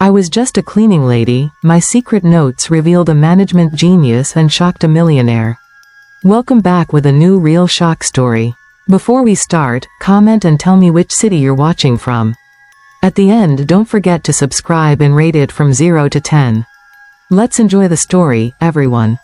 I was just a cleaning lady. My secret notes revealed a management genius and shocked a millionaire. Welcome back with a new real shock story. Before we start, comment and tell me which city you're watching from. At the end, don't forget to subscribe and rate it from 0 to 10. Let's enjoy the story, everyone.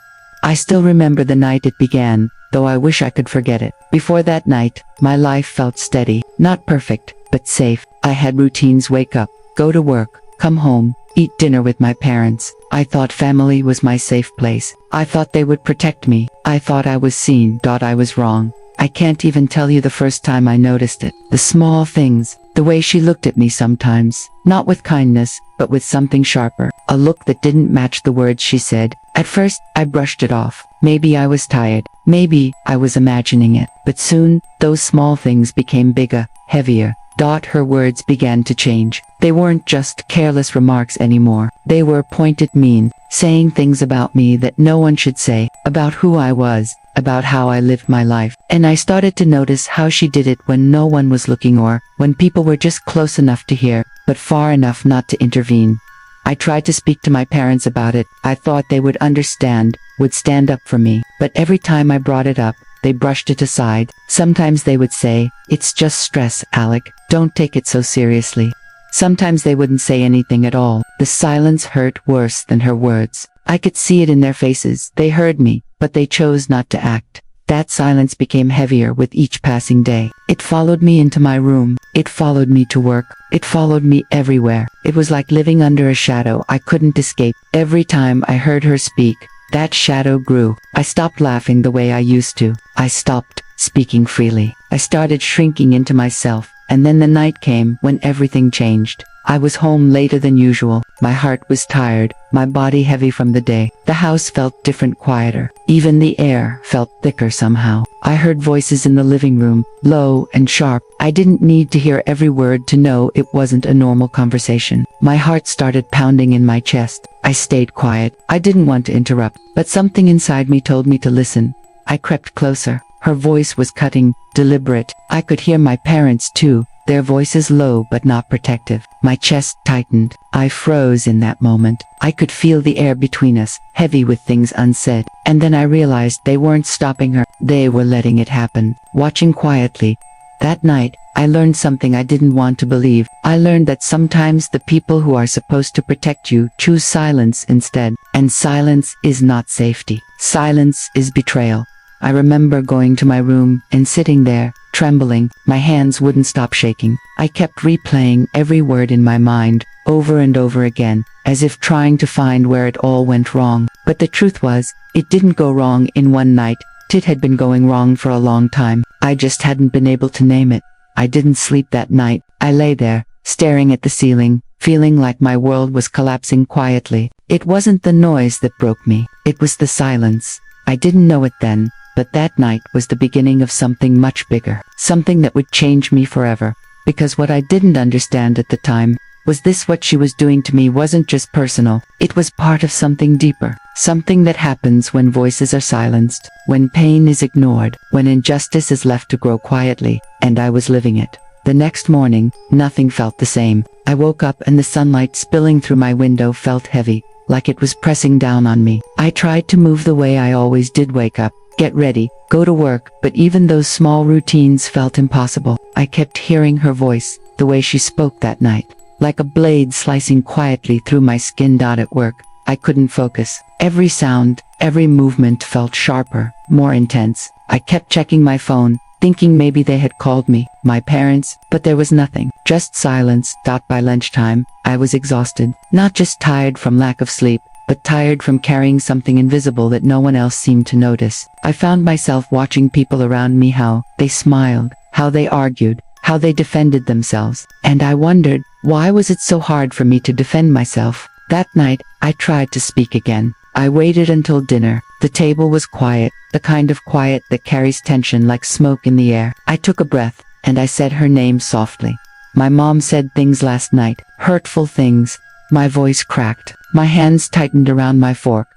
I still remember the night it began, though I wish I could forget it. Before that night, my life felt steady, not perfect, but safe. I had routines: wake up, go to work, come home, eat dinner with my parents. I thought family was my safe place. I thought they would protect me. I thought I was seen. I was wrong. I can't even tell you the first time I noticed it. The small things, the way she looked at me sometimes, not with kindness, but with something sharper, a look that didn't match the words she said. At first, I brushed it off. Maybe I was tired. Maybe I was imagining it. But soon, those small things became bigger, heavier. Her words began to change. They weren't just careless remarks anymore. They were pointed, mean, saying things about me that no one should say, about who I was, about how I lived my life. And I started to notice how she did it when no one was looking, or when people were just close enough to hear, but far enough not to intervene. I tried to speak to my parents about it. I thought they would understand, would stand up for me. But every time I brought it up, they brushed it aside. Sometimes they would say, "It's just stress, Alec. Don't take it so seriously." Sometimes they wouldn't say anything at all. The silence hurt worse than her words. I could see it in their faces. They heard me, but they chose not to act. That silence became heavier with each passing day. It followed me into my room. It followed me to work. It followed me everywhere. It was like living under a shadow I couldn't escape. Every time I heard her speak, that shadow grew. I stopped laughing the way I used to. I stopped speaking freely. I started shrinking into myself. And then the night came when everything changed. I was home later than usual. My heart was tired, my body heavy from the day. The house felt different, quieter. Even the air felt thicker somehow. I heard voices in the living room, low and sharp. I didn't need to hear every word to know it wasn't a normal conversation. My heart started pounding in my chest. I stayed quiet. I didn't want to interrupt, but something inside me told me to listen. I crept closer. Her voice was cutting, deliberate. I could hear my parents too, their voices low but not protective. My chest tightened. I froze in that moment. I could feel the air between us, heavy with things unsaid. And then I realized they weren't stopping her. They were letting it happen, watching quietly. That night, I learned something I didn't want to believe. I learned that sometimes the people who are supposed to protect you choose silence instead. And silence is not safety. Silence is betrayal. I remember going to my room and sitting there, trembling. My hands wouldn't stop shaking. I kept replaying every word in my mind, over and over again, as if trying to find where it all went wrong. But the truth was, it didn't go wrong in one night. It had been going wrong for a long time. I just hadn't been able to name it. I didn't sleep that night. I lay there, staring at the ceiling, feeling like my world was collapsing quietly. It wasn't the noise that broke me. It was the silence. I didn't know it then. But that night was the beginning of something much bigger, something that would change me forever. Because what I didn't understand at the time was what she was doing to me wasn't just personal. It was part of something deeper, something that happens when voices are silenced, when pain is ignored, when injustice is left to grow quietly, and I was living it. The next morning, nothing felt the same. I woke up and the sunlight spilling through my window felt heavy, like it was pressing down on me. I tried to move the way I always did: wake up, get ready, go to work, but even those small routines felt impossible. I kept hearing her voice, the way she spoke that night, like a blade slicing quietly through my skin. At work, I couldn't focus. Every sound, every movement felt sharper, more intense. I kept checking my phone, thinking maybe they had called me, my parents, but there was nothing, just silence. By lunchtime, I was exhausted, not just tired from lack of sleep, but tired from carrying something invisible that no one else seemed to notice. I found myself watching people around me, how they smiled, how they argued, how they defended themselves. And I wondered, why was it so hard for me to defend myself? That night, I tried to speak again. I waited until dinner. The table was quiet, the kind of quiet that carries tension like smoke in the air. I took a breath, and I said her name softly. My mom said things last night, hurtful things. My voice cracked. My hands tightened around my fork.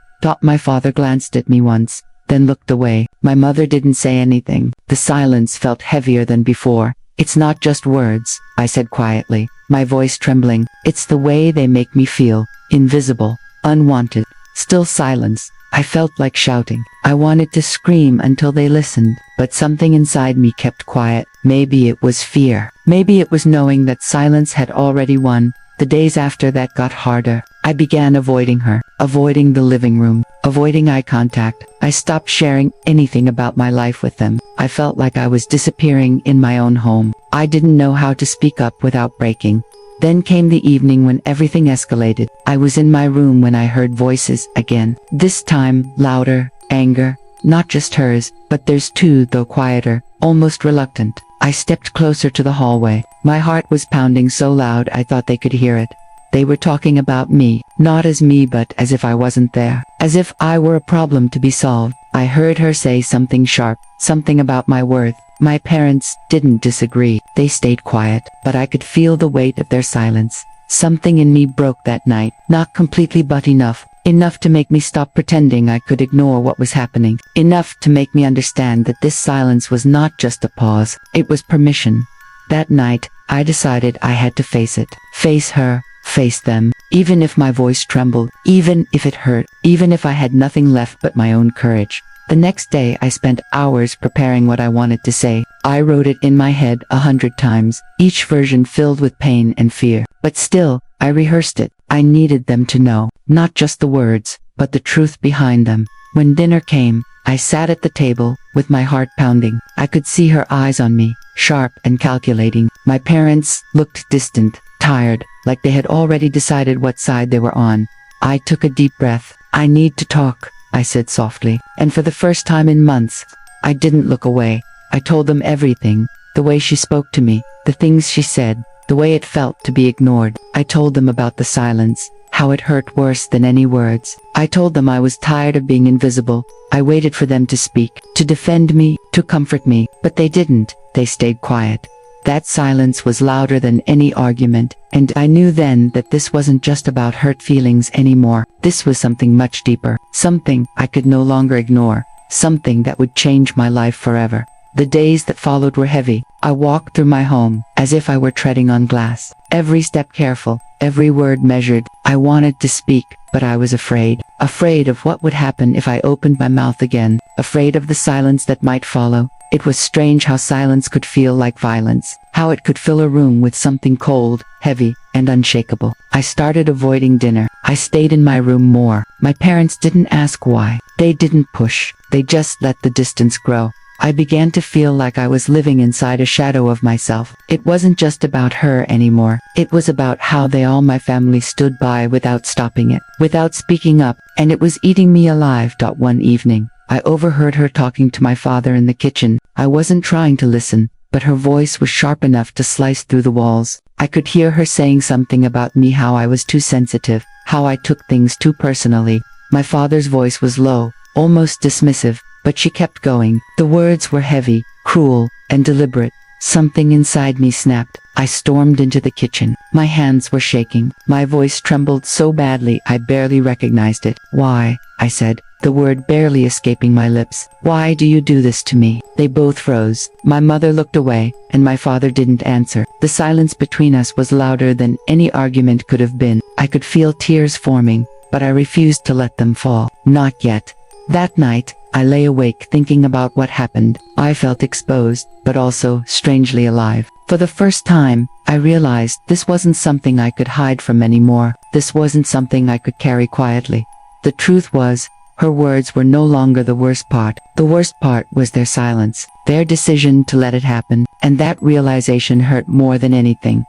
My father glanced at me once, then looked away. My mother didn't say anything. The silence felt heavier than before, "It's not just words," I said quietly, my voice trembling. "It's the way they make me feel. Invisible. Unwanted. Still silence." I felt like shouting. I wanted to scream until they listened, but something inside me kept quiet. Maybe it was fear. Maybe it was knowing that silence had already won. The days after that got harder. I began avoiding her, avoiding the living room, avoiding eye contact. I stopped sharing anything about my life with them. I felt like I was disappearing in my own home. I didn't know how to speak up without breaking. Then came the evening when everything escalated. I was in my room when I heard voices again. This time, louder, anger. Not just hers, but theirs too, though quieter, almost reluctant. I stepped closer to the hallway. My heart was pounding so loud I thought they could hear it. They were talking about me, not as me but as if I wasn't there. As if I were a problem to be solved. I heard her say something sharp, something about my worth. My parents didn't disagree. They stayed quiet, but I could feel the weight of their silence. Something in me broke that night, not completely but enough. Enough to make me stop pretending I could ignore what was happening. Enough to make me understand that this silence was not just a pause, it was permission. That night, I decided I had to face it. Face her, face them, even if my voice trembled, even if it hurt, even if I had nothing left but my own courage. The next day I spent hours preparing what I wanted to say. I wrote it in my head 100 times, each version filled with pain and fear. But still, I rehearsed it. I needed them to know, not just the words, but the truth behind them. When dinner came, I sat at the table, with my heart pounding. I could see her eyes on me, sharp and calculating. My parents looked distant, tired, like they had already decided what side they were on. I took a deep breath. "I need to talk," I said softly. And for the first time in months, I didn't look away. I told them everything. The way she spoke to me, the things she said, the way it felt to be ignored. I told them about the silence, how it hurt worse than any words. I told them I was tired of being invisible. I waited for them to speak, to defend me, to comfort me, but they didn't. They stayed quiet. That silence was louder than any argument, and I knew then that this wasn't just about hurt feelings anymore. This was something much deeper, something I could no longer ignore, something that would change my life forever. The days that followed were heavy. I walked through my home, as if I were treading on glass. Every step careful, every word measured. I wanted to speak, but I was afraid. Afraid of what would happen if I opened my mouth again. Afraid of the silence that might follow. It was strange how silence could feel like violence. How it could fill a room with something cold, heavy, and unshakable. I started avoiding dinner. I stayed in my room more. My parents didn't ask why. They didn't push. They just let the distance grow. I began to feel like I was living inside a shadow of myself. It wasn't just about her anymore. It was about how all my family stood by without stopping it, without speaking up, and it was eating me alive. One evening, I overheard her talking to my father in the kitchen. I wasn't trying to listen, but her voice was sharp enough to slice through the walls. I could hear her saying something about me, how I was too sensitive, how I took things too personally. My father's voice was low, almost dismissive, but she kept going. The words were heavy, cruel, and deliberate. Something inside me snapped. I stormed into the kitchen. My hands were shaking. My voice trembled so badly I barely recognized it. "Why?" I said, the word barely escaping my lips. "Why do you do this to me?" They both froze. My mother looked away, and my father didn't answer. The silence between us was louder than any argument could have been. I could feel tears forming, but I refused to let them fall. Not yet. That night, I lay awake thinking about what happened. I felt exposed, but also strangely alive. For the first time, I realized this wasn't something I could hide from anymore. This wasn't something I could carry quietly. The truth was, her words were no longer the worst part. The worst part was their silence, their decision to let it happen, and that realization hurt more than anything.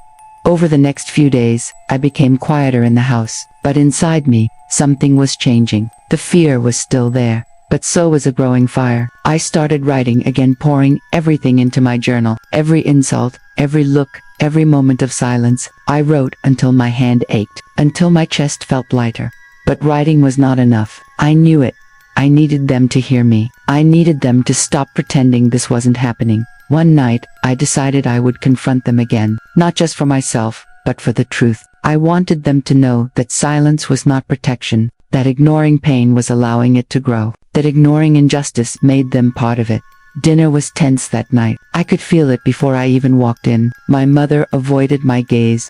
Over the next few days, I became quieter in the house, but inside me, something was changing. The fear was still there, but so was a growing fire. I started writing again, pouring everything into my journal. Every insult, every look, every moment of silence. I wrote until my hand ached, until my chest felt lighter. But writing was not enough. I knew it. I needed them to hear me. I needed them to stop pretending this wasn't happening. One night, I decided I would confront them again, not just for myself, but for the truth. I wanted them to know that silence was not protection, that ignoring pain was allowing it to grow, that ignoring injustice made them part of it. Dinner was tense that night. I could feel it before I even walked in. My mother avoided my gaze.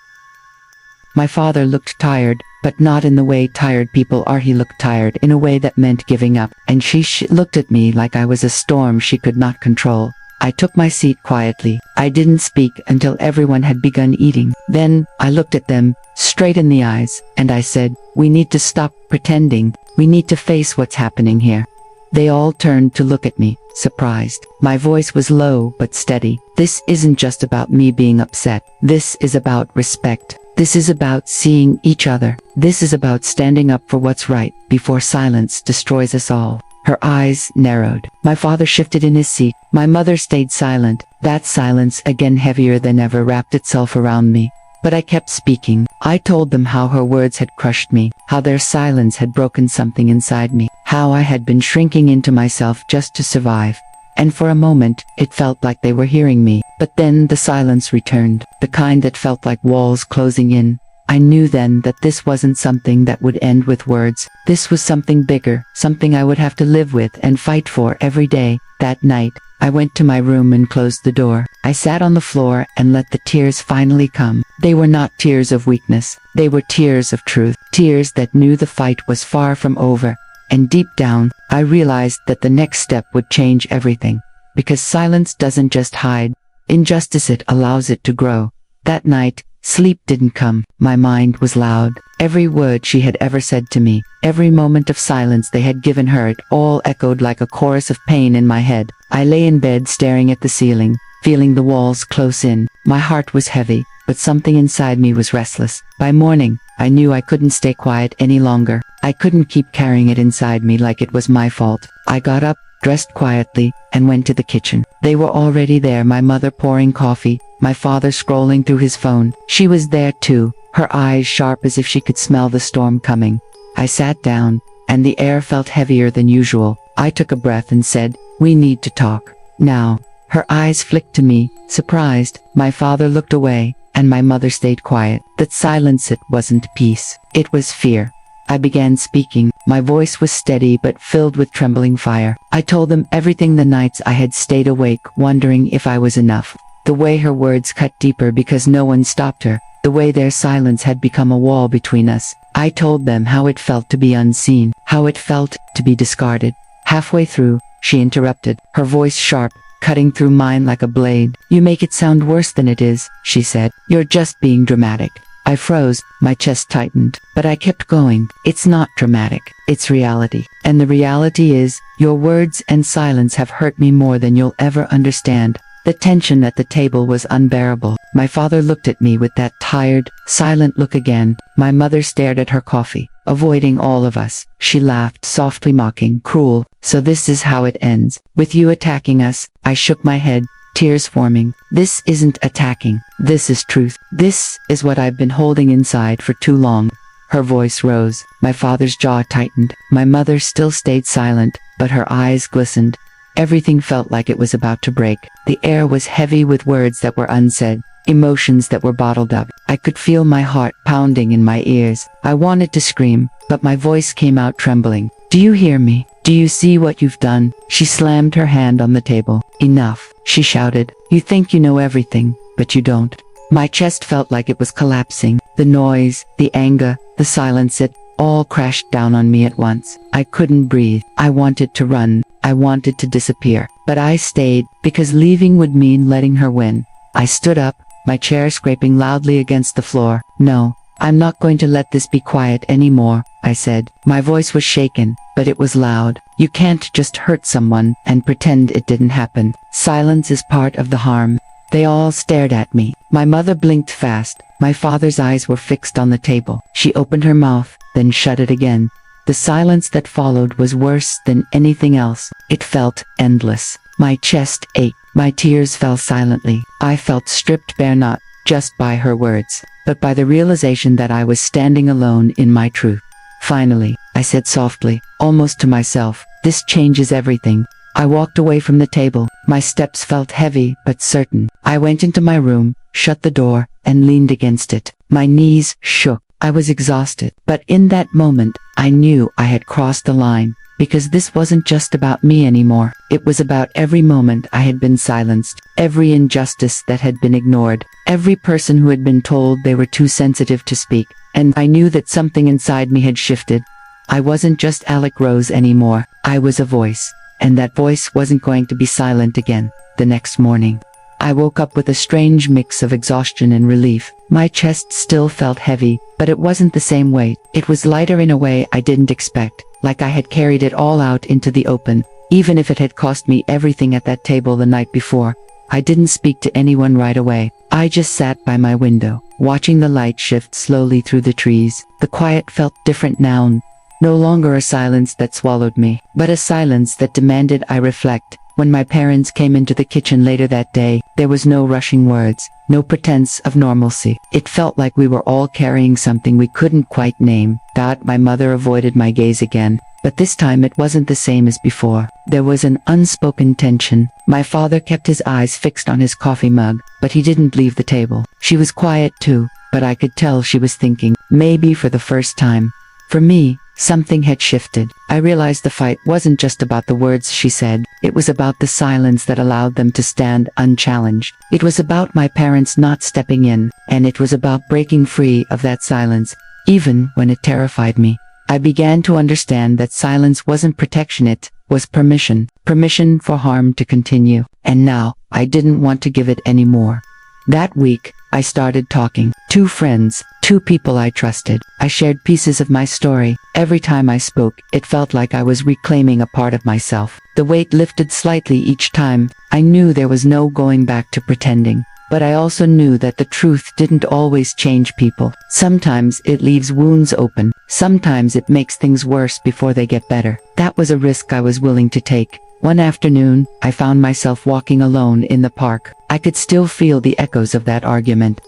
My father looked tired, but not in the way tired people are. He looked tired in a way that meant giving up, and she looked at me like I was a storm she could not control. I took my seat quietly. I didn't speak until everyone had begun eating. Then, I looked at them, straight in the eyes, and I said, "We need to stop pretending. We need to face what's happening here." They all turned to look at me, surprised. My voice was low but steady. "This isn't just about me being upset. This is about respect. This is about seeing each other. This is about standing up for what's right before silence destroys us all." Her eyes narrowed. My father shifted in his seat. My mother stayed silent. That silence, again heavier than ever, wrapped itself around me. But I kept speaking. I told them how her words had crushed me, how their silence had broken something inside me, how I had been shrinking into myself just to survive. And for a moment, it felt like they were hearing me. But then the silence returned, the kind that felt like walls closing in. I knew then that this wasn't something that would end with words. This was something bigger, something I would have to live with and fight for every day. That night, I went to my room and closed the door. I sat on the floor and let the tears finally come. They were not tears of weakness. They were tears of truth. Tears that knew the fight was far from over. And deep down, I realized that the next step would change everything. Because silence doesn't just hide injustice, it allows it to grow. That night, sleep didn't come. My mind was loud. Every word she had ever said to me, every moment of silence they had given her, it all echoed like a chorus of pain in my head. I lay in bed staring at the ceiling, feeling the walls close in. My heart was heavy, but something inside me was restless. By morning, I knew I couldn't stay quiet any longer. I couldn't keep carrying it inside me like it was my fault. I got up, dressed quietly, and went to the kitchen. They were already there, my mother pouring coffee, my father scrolling through his phone. She was there too, her eyes sharp as if she could smell the storm coming. I sat down, and the air felt heavier than usual. I took a breath and said, "We need to talk. Now." Her eyes flicked to me, surprised. My father looked away, and my mother stayed quiet. That silence, it wasn't peace. It was fear. I began speaking. My voice was steady but filled with trembling fire. I told them everything, the nights I had stayed awake, wondering if I was enough. The way her words cut deeper because no one stopped her. The way their silence had become a wall between us. I told them how it felt to be unseen, how it felt to be discarded. Halfway through, she interrupted, her voice sharp, cutting through mine like a blade. "You make it sound worse than it is," she said. "You're just being dramatic." I froze, my chest tightened, but I kept going. "It's not dramatic, it's reality. And the reality is, your words and silence have hurt me more than you'll ever understand." The tension at the table was unbearable. My father looked at me with that tired, silent look again. My mother stared at her coffee, avoiding all of us. She laughed, softly mocking, "Cruel. So this is how it ends, with you attacking us?" I shook my head, tears forming. "This isn't attacking. This is truth. This is what I've been holding inside for too long." Her voice rose. My father's jaw tightened. My mother still stayed silent, but her eyes glistened. Everything felt like it was about to break. The air was heavy with words that were unsaid, emotions that were bottled up. I could feel my heart pounding in my ears. I wanted to scream, but my voice came out trembling. "Do you hear me? Do you see what you've done?" She slammed her hand on the table. "Enough," she shouted. "You think you know everything, but you don't." My chest felt like it was collapsing. The noise, the anger, the silence, it all crashed down on me at once. I couldn't breathe. I wanted to run. I wanted to disappear. But I stayed, because leaving would mean letting her win. I stood up, my chair scraping loudly against the floor. "No, I'm not going to let this be quiet anymore," I said. My voice was shaken, but it was loud. "You can't just hurt someone and pretend it didn't happen. Silence is part of the harm." They all stared at me. My mother blinked fast. My father's eyes were fixed on the table. She opened her mouth, then shut it again. The silence that followed was worse than anything else. It felt endless. My chest ached. My tears fell silently. I felt stripped bare, not just by her words, but by the realization that I was standing alone in my truth. "Finally," I said softly, almost to myself, "this changes everything." I walked away from the table. My steps felt heavy but certain. I went into my room, shut the door, and leaned against it. My knees shook. I was exhausted. But in that moment, I knew I had crossed the line. Because this wasn't just about me anymore. It was about every moment I had been silenced, every injustice that had been ignored, every person who had been told they were too sensitive to speak. And I knew that something inside me had shifted. I wasn't just Alec Rose anymore. I was a voice. And that voice wasn't going to be silent again. The next morning, I woke up with a strange mix of exhaustion and relief. My chest still felt heavy, but it wasn't the same weight. It was lighter in a way I didn't expect. Like I had carried it all out into the open, even if it had cost me everything at that table the night before. I didn't speak to anyone right away. I just sat by my window, watching the light shift slowly through the trees. The quiet felt different now. No longer a silence that swallowed me, but a silence that demanded I reflect. When my parents came into the kitchen later that day, there was no rushing words, no pretense of normalcy. It felt like we were all carrying something we couldn't quite name. My mother avoided my gaze again, but this time it wasn't the same as before. There was an unspoken tension. My father kept his eyes fixed on his coffee mug, but he didn't leave the table. She was quiet too, but I could tell she was thinking, maybe for the first time. For me, something had shifted. I realized the fight wasn't just about the words she said. It was about the silence that allowed them to stand unchallenged. It was about my parents not stepping in, and it was about breaking free of that silence, even when it terrified me. I began to understand that silence wasn't protection, it was permission. Permission for harm to continue. And now, I didn't want to give it any more. That week, I started talking. 2 friends, 2 people I trusted. I shared pieces of my story. Every time I spoke, it felt like I was reclaiming a part of myself. The weight lifted slightly each time. I knew there was no going back to pretending. But I also knew that the truth didn't always change people. Sometimes it leaves wounds open. Sometimes it makes things worse before they get better. That was a risk I was willing to take. One afternoon, I found myself walking alone in the park. I could still feel the echoes of that argument.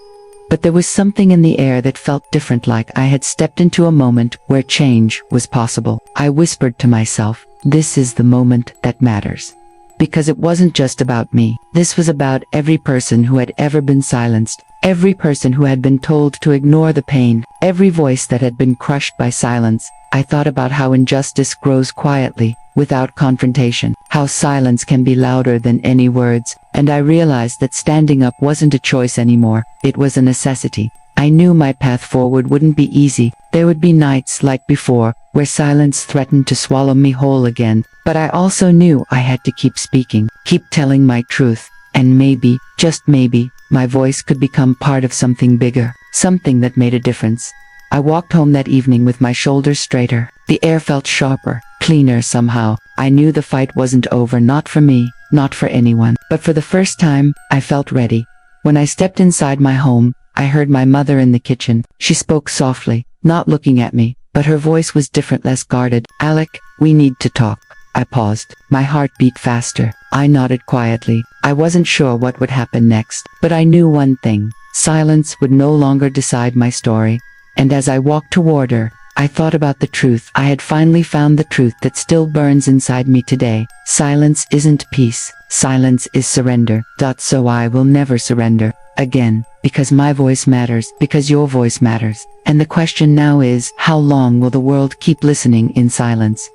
But there was something in the air that felt different, like I had stepped into a moment where change was possible. I whispered to myself, this is the moment that matters. Because it wasn't just about me. This was about every person who had ever been silenced. Every person who had been told to ignore the pain. Every voice that had been crushed by silence. I thought about how injustice grows quietly, without confrontation. How silence can be louder than any words. And I realized that standing up wasn't a choice anymore. It was a necessity. I knew my path forward wouldn't be easy. There would be nights like before, where silence threatened to swallow me whole again. But I also knew I had to keep speaking, keep telling my truth. And maybe, just maybe, my voice could become part of something bigger, something that made a difference. I walked home that evening with my shoulders straighter. The air felt sharper, cleaner somehow. I knew the fight wasn't over, not for me, not for anyone. But for the first time, I felt ready. When I stepped inside my home, I heard my mother in the kitchen. She spoke softly, not looking at me, but her voice was different, less guarded. Alec, we need to talk. I paused. My heart beat faster. I nodded quietly. I wasn't sure what would happen next, but I knew one thing. Silence would no longer decide my story. And as I walked toward her, I thought about the truth. I had finally found the truth that still burns inside me today. Silence isn't peace. Silence is surrender. So I will never surrender again, because my voice matters, because your voice matters. And the question now is, how long will the world keep listening in silence?